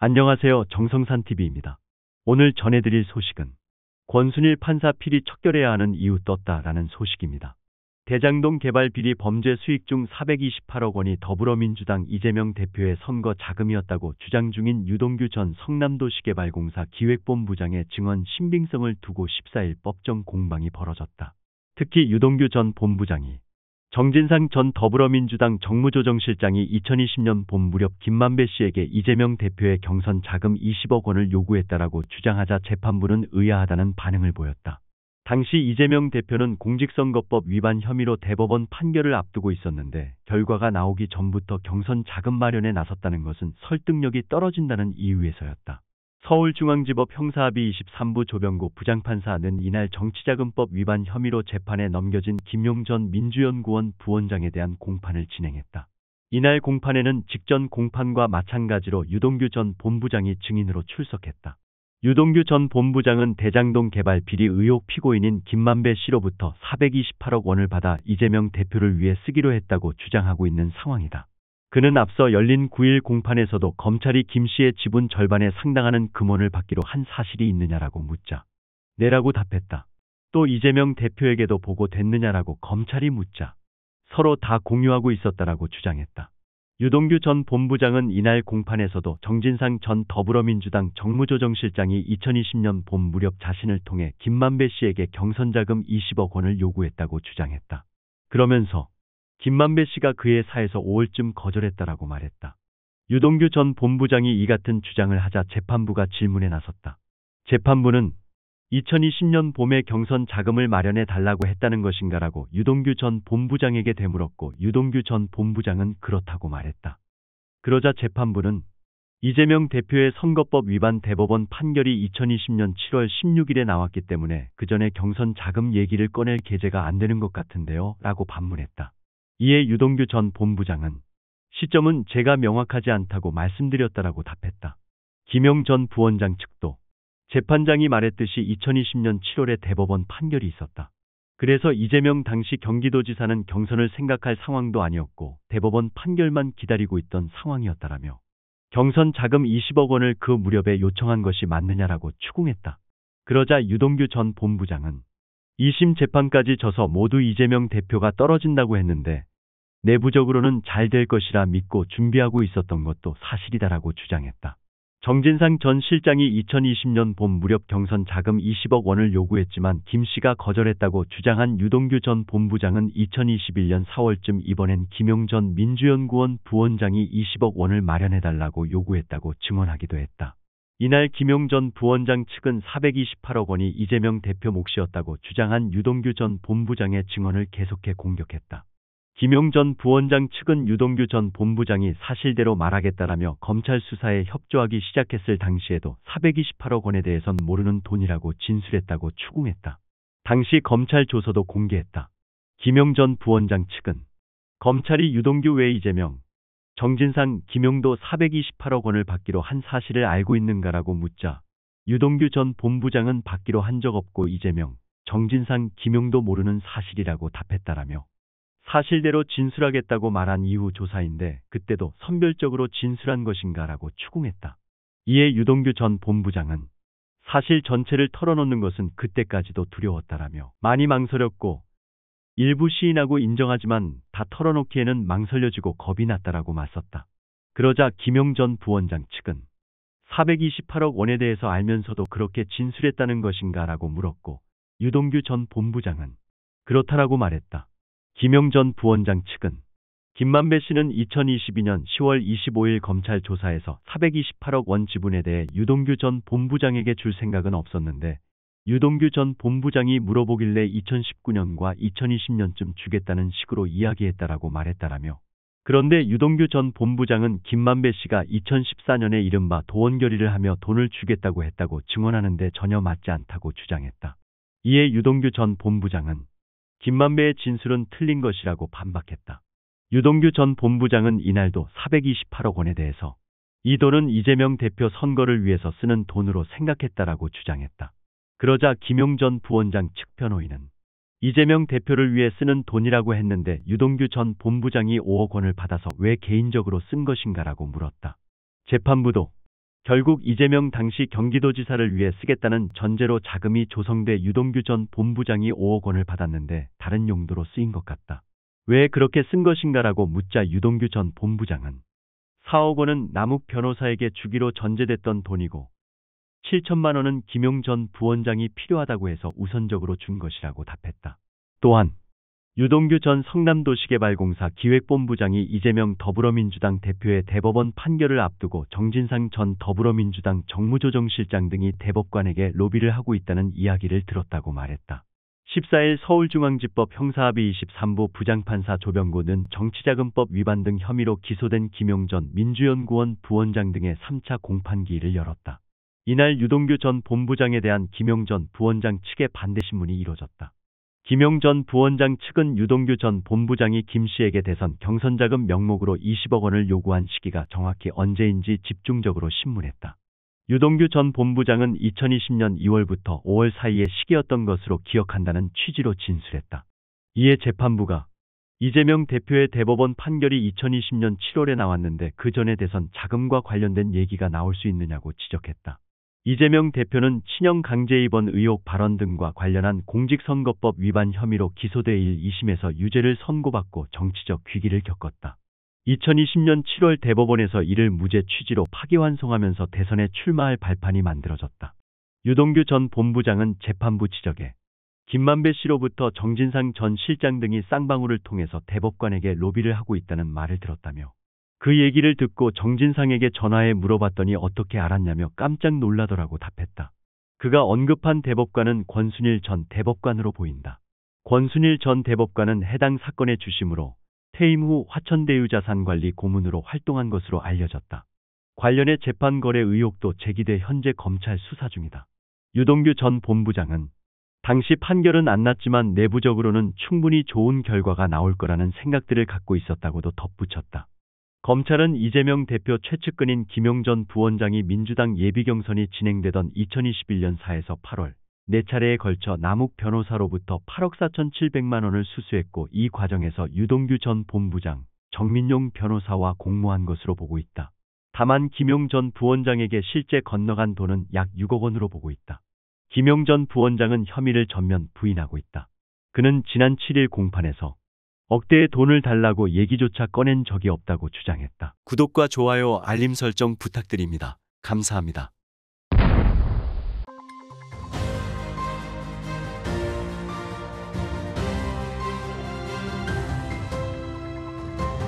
안녕하세요. 정성산TV입니다. 오늘 전해드릴 소식은 권순일 판사 필히 척결해야 하는 이유 떴다라는 소식입니다. 대장동 개발 비리 범죄 수익 중 428억 원이 더불어민주당 이재명 대표의 선거 자금이었다고 주장 중인 유동규 전 성남도시개발공사 기획본부장의 증언 신빙성을 두고 14일 법정 공방이 벌어졌다. 특히 유동규 전 본부장이 정진상 전 더불어민주당 정무조정실장이 2020년 봄 무렵 김만배 씨에게 이재명 대표의 경선 자금 20억 원을 요구했다라고 주장하자 재판부는 의아하다는 반응을 보였다. 당시 이재명 대표는 공직선거법 위반 혐의로 대법원 판결을 앞두고 있었는데 결과가 나오기 전부터 경선 자금 마련에 나섰다는 것은 설득력이 떨어진다는 이유에서였다. 서울중앙지법 형사합의 23부 조병구 부장판사는 이날 정치자금법 위반 혐의로 재판에 넘겨진 김용 전 민주연구원 부원장에 대한 공판을 진행했다. 이날 공판에는 직전 공판과 마찬가지로 유동규 전 본부장이 증인으로 출석했다. 유동규 전 본부장은 대장동 개발 비리 의혹 피고인인 김만배 씨로부터 428억 원을 받아 이재명 대표를 위해 쓰기로 했다고 주장하고 있는 상황이다. 그는 앞서 열린 9일 공판에서도 검찰이 김 씨의 지분 절반에 상당하는 금원을 받기로 한 사실이 있느냐라고 묻자 네라고 답했다. 또 이재명 대표에게도 보고됐느냐라고 검찰이 묻자 서로 다 공유하고 있었다라고 주장했다. 유동규 전 본부장은 이날 공판에서도 정진상 전 더불어민주당 정무조정실장이 2020년 봄 무렵 자신을 통해 김만배 씨에게 경선자금 20억 원을 요구했다고 주장했다. 그러면서 김만배 씨가 그의 사에서 5월쯤 거절했다라고 말했다. 유동규 전 본부장이 이 같은 주장을 하자 재판부가 질문에 나섰다. 재판부는 2020년 봄에 경선 자금을 마련해 달라고 했다는 것인가라고 유동규 전 본부장에게 되물었고 유동규 전 본부장은 그렇다고 말했다. 그러자 재판부는 이재명 대표의 선거법 위반 대법원 판결이 2020년 7월 16일에 나왔기 때문에 그 전에 경선 자금 얘기를 꺼낼 계제가 안 되는 것 같은데요 라고 반문했다. 이에 유동규 전 본부장은 시점은 제가 명확하지 않다고 말씀드렸다라고 답했다. 김용 전 부원장 측도 재판장이 말했듯이 2020년 7월에 대법원 판결이 있었다. 그래서 이재명 당시 경기도지사는 경선을 생각할 상황도 아니었고 대법원 판결만 기다리고 있던 상황이었다라며 경선 자금 20억 원을 그 무렵에 요청한 것이 맞느냐라고 추궁했다. 그러자 유동규 전 본부장은 2심 재판까지 져서 모두 이재명 대표가 떨어진다고 했는데 내부적으로는 잘 될 것이라 믿고 준비하고 있었던 것도 사실이다라고 주장했다. 정진상 전 실장이 2020년 봄 무렵 경선 자금 20억 원을 요구했지만 김 씨가 거절했다고 주장한 유동규 전 본부장은 2021년 4월쯤 이번엔 김용 전 민주연구원 부원장이 20억 원을 마련해달라고 요구했다고 증언하기도 했다. 이날 김용 전 부원장 측은 428억 원이 이재명 대표 몫이었다고 주장한 유동규 전 본부장의 증언을 계속해 공격했다. 김용 전 부원장 측은 유동규 전 본부장이 사실대로 말하겠다라며 검찰 수사에 협조하기 시작했을 당시에도 428억 원에 대해선 모르는 돈이라고 진술했다고 추궁했다. 당시 검찰 조서도 공개했다. 김용 전 부원장 측은 검찰이 유동규 외 이재명, 정진상, 김용도 428억 원을 받기로 한 사실을 알고 있는가라고 묻자 유동규 전 본부장은 받기로 한 적 없고 이재명, 정진상, 김용도 모르는 사실이라고 답했다라며 사실대로 진술하겠다고 말한 이후 조사인데 그때도 선별적으로 진술한 것인가라고 추궁했다. 이에 유동규 전 본부장은 사실 전체를 털어놓는 것은 그때까지도 두려웠다라며 많이 망설였고 일부 시인하고 인정하지만 다 털어놓기에는 망설여지고 겁이 났다라고 맞섰다. 그러자 김용 전 부원장 측은 428억 원에 대해서 알면서도 그렇게 진술했다는 것인가라고 물었고 유동규 전 본부장은 그렇다라고 말했다. 김용 전 부원장 측은 김만배 씨는 2022년 10월 25일 검찰 조사에서 428억 원 지분에 대해 유동규 전 본부장에게 줄 생각은 없었는데 유동규 전 본부장이 물어보길래 2019년과 2020년쯤 주겠다는 식으로 이야기했다라고 말했다라며 그런데 유동규 전 본부장은 김만배 씨가 2014년에 이른바 도원 결의를 하며 돈을 주겠다고 했다고 증언하는데 전혀 맞지 않다고 주장했다. 이에 유동규 전 본부장은 김만배의 진술은 틀린 것이라고 반박했다. 유동규 전 본부장은 이날도 428억 원에 대해서 이 돈은 이재명 대표 선거를 위해서 쓰는 돈으로 생각했다라고 주장했다. 그러자 김용 전 부원장 측 변호인은 이재명 대표를 위해 쓰는 돈이라고 했는데 유동규 전 본부장이 5억 원을 받아서 왜 개인적으로 쓴 것인가라고 물었다. 재판부도 결국 이재명 당시 경기도지사를 위해 쓰겠다는 전제로 자금이 조성돼 유동규 전 본부장이 5억 원을 받았는데 다른 용도로 쓰인 것 같다. 왜 그렇게 쓴 것인가라고 묻자 유동규 전 본부장은 4억 원은 남욱 변호사에게 주기로 전제됐던 돈이고 7천만 원은 김용 전 부원장이 필요하다고 해서 우선적으로 준 것이라고 답했다. 또한 유동규 전 성남도시개발공사 기획본부장이 이재명 더불어민주당 대표의 대법원 판결을 앞두고 정진상 전 더불어민주당 정무조정실장 등이 대법관에게 로비를 하고 있다는 이야기를 들었다고 말했다. 14일 서울중앙지법 형사합의 23부 부장판사 조병구는 정치자금법 위반 등 혐의로 기소된 김용 전 민주연구원 부원장 등의 3차 공판기일을 열었다. 이날 유동규 전 본부장에 대한 김용 전 부원장 측의 반대 신문이 이뤄졌다. 김용 전 부원장 측은 유동규 전 본부장이 김 씨에게 대선 경선자금 명목으로 20억 원을 요구한 시기가 정확히 언제인지 집중적으로 신문했다. 유동규 전 본부장은 2020년 2월부터 5월 사이의 시기였던 것으로 기억한다는 취지로 진술했다. 이에 재판부가 이재명 대표의 대법원 판결이 2020년 7월에 나왔는데 그 전에 대선 자금과 관련된 얘기가 나올 수 있느냐고 지적했다. 이재명 대표는 친형 강제 입원 의혹 발언 등과 관련한 공직선거법 위반 혐의로 기소돼 1~2심에서 유죄를 선고받고 정치적 위기를 겪었다. 2020년 7월 대법원에서 이를 무죄 취지로 파기환송하면서 대선에 출마할 발판이 만들어졌다. 유동규 전 본부장은 재판부 지적에 김만배 씨로부터 정진상 전 실장 등이 쌍방울을 통해서 대법관에게 로비를 하고 있다는 말을 들었다며 그 얘기를 듣고 정진상에게 전화해 물어봤더니 어떻게 알았냐며 깜짝 놀라더라고 답했다. 그가 언급한 대법관은 권순일 전 대법관으로 보인다. 권순일 전 대법관은 해당 사건의 주심으로 퇴임 후 화천대유자산관리 고문으로 활동한 것으로 알려졌다. 관련해 재판 거래 의혹도 제기돼 현재 검찰 수사 중이다. 유동규 전 본부장은 당시 판결은 안 났지만 내부적으로는 충분히 좋은 결과가 나올 거라는 생각들을 갖고 있었다고도 덧붙였다. 검찰은 이재명 대표 최측근인 김용 전 부원장이 민주당 예비경선이 진행되던 2021년 4에서 8월 4차례에 걸쳐 남욱 변호사로부터 8억 4,700만 원을 수수했고 이 과정에서 유동규 전 본부장, 정민용 변호사와 공모한 것으로 보고 있다. 다만 김용 전 부원장에게 실제 건너간 돈은 약 6억 원으로 보고 있다. 김용 전 부원장은 혐의를 전면 부인하고 있다. 그는 지난 7일 공판에서 억대의 돈을 달라고 얘기조차 꺼낸 적이 없다고 주장했다. 구독과 좋아요, 알림 설정 부탁드립니다. 감사합니다.